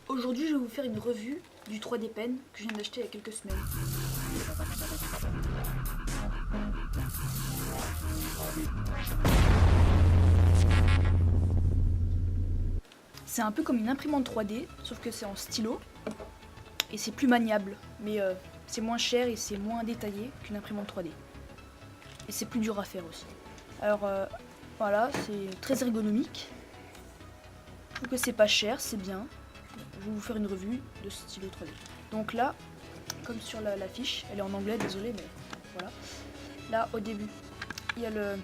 Aujourd'hui, je vais vous faire une revue du 3D Pen que je viens d'acheter il y a quelques semaines. C'est un peu comme une imprimante 3D, sauf que c'est en stylo et c'est plus maniable, mais c'est moins cher et c'est moins détaillé qu'une imprimante 3D. Et c'est plus dur à faire aussi. Alors voilà, c'est très ergonomique. Je trouve que c'est pas cher, c'est bien. Je vais vous faire une revue de ce stylo 3D. Donc là, comme sur la fiche, elle est en anglais, désolé, mais voilà. Là, au début, il y a le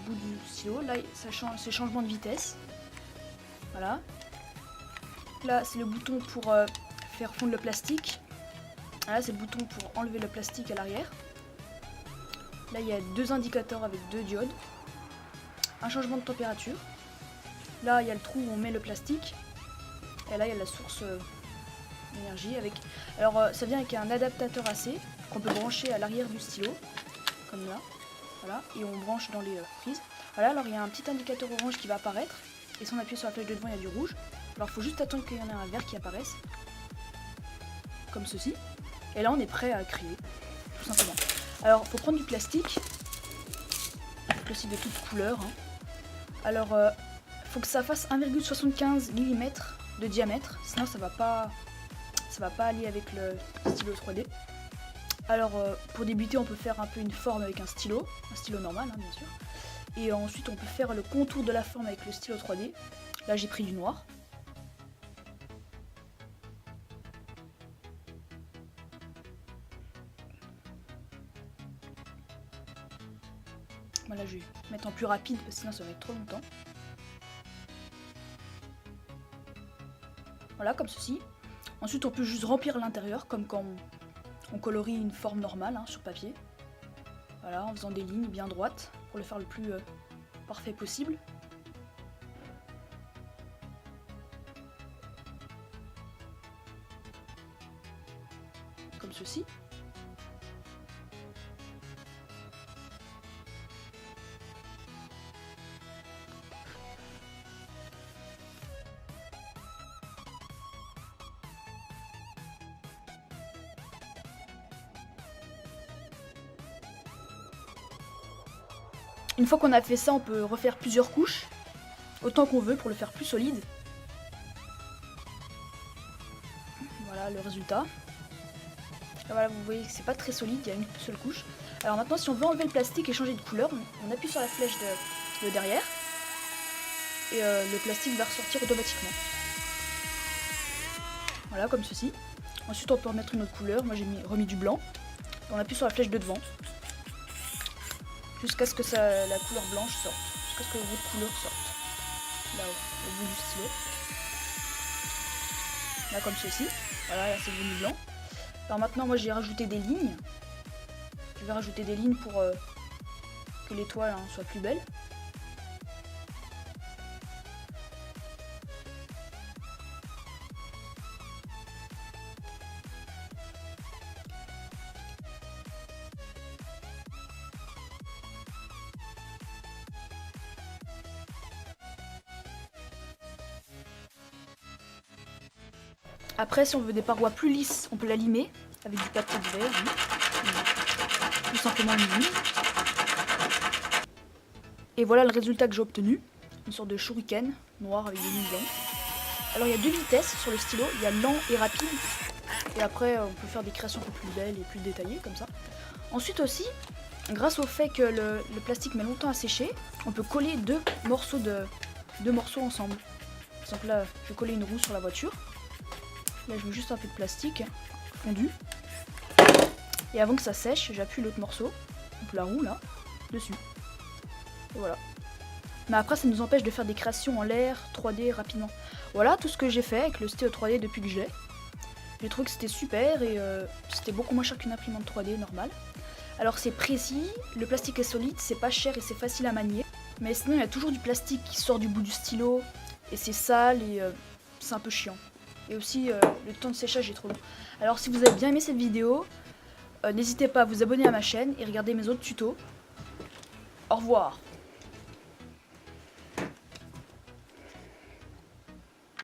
bout du stylo. Là, ça change, c'est changement de vitesse. Voilà. Là, c'est le bouton pour faire fondre le plastique. Là, c'est le bouton pour enlever le plastique à l'arrière. Là, il y a deux indicateurs avec deux diodes. Un changement de température. Là, il y a le trou où on met le plastique. Et là, il y a la source d'énergie avec. Alors, ça vient avec un adaptateur AC qu'on peut brancher à l'arrière du stylo, comme là. Voilà, et on branche dans les prises. Voilà, alors il y a un petit indicateur orange qui va apparaître. Et si on appuie sur la flèche de devant, il y a du rouge. Alors, il faut juste attendre qu'il y en ait un vert qui apparaisse, comme ceci. Et là, on est prêt à créer, tout simplement. Alors, il faut prendre du plastique. Plastique de toutes couleurs. Hein. Alors, faut que ça fasse 1,75 mm de diamètre, sinon ça va pas aller avec le stylo 3D. Alors pour débuter, on peut faire un peu une forme avec un stylo normal hein, bien sûr. Et ensuite on peut faire le contour de la forme avec le stylo 3D. Là j'ai pris du noir. Voilà, je vais mettre en plus rapide parce que sinon ça va être trop longtemps. Voilà, comme ceci. Ensuite, on peut juste remplir l'intérieur, comme quand on colorie une forme normale hein, sur papier. Voilà, en faisant des lignes bien droites, pour le faire le plus parfait possible. Comme ceci. Une fois qu'on a fait ça, on peut refaire plusieurs couches, autant qu'on veut pour le faire plus solide. Voilà le résultat. Là, voilà, vous voyez que c'est pas très solide, il y a une seule couche. Alors maintenant, si on veut enlever le plastique et changer de couleur, on appuie sur la flèche de derrière et le plastique va ressortir automatiquement. Voilà, comme ceci. Ensuite, on peut remettre une autre couleur. Moi, j'ai remis du blanc. On appuie sur la flèche de devant. Jusqu'à ce que la couleur blanche sorte, jusqu'à ce que votre couleur sorte, là au bout du stylo. Là comme ceci, voilà, là c'est devenu blanc. Alors maintenant moi j'ai rajouté des lignes, je vais rajouter des lignes pour que l'étoile hein, soit plus belle. Après, si on veut des parois plus lisses, on peut la limer avec du papier de verre. Tout simplement une ligne. Et voilà le résultat que j'ai obtenu. Une sorte de shuriken noir avec des lignes blanches. Alors il y a deux vitesses sur le stylo. Il y a lent et rapide. Et après, on peut faire des créations un peu plus belles et plus détaillées comme ça. Ensuite aussi, grâce au fait que le plastique met longtemps à sécher, on peut coller deux morceaux ensemble. Par exemple là, je vais coller une roue sur la voiture. Là, je mets juste un peu de plastique fondu. Et avant que ça sèche, j'appuie l'autre morceau, donc la roue là, dessus. Et voilà. Mais après, ça nous empêche de faire des créations en l'air, 3D rapidement. Voilà tout ce que j'ai fait avec le stylo 3D depuis que je l'ai. J'ai trouvé que c'était super et c'était beaucoup moins cher qu'une imprimante 3D normale. Alors c'est précis, le plastique est solide, c'est pas cher et c'est facile à manier. Mais sinon, il y a toujours du plastique qui sort du bout du stylo et c'est sale et c'est un peu chiant. Et aussi le temps de séchage est trop long. Alors si vous avez bien aimé cette vidéo, n'hésitez pas à vous abonner à ma chaîne et regarder mes autres tutos. Au revoir.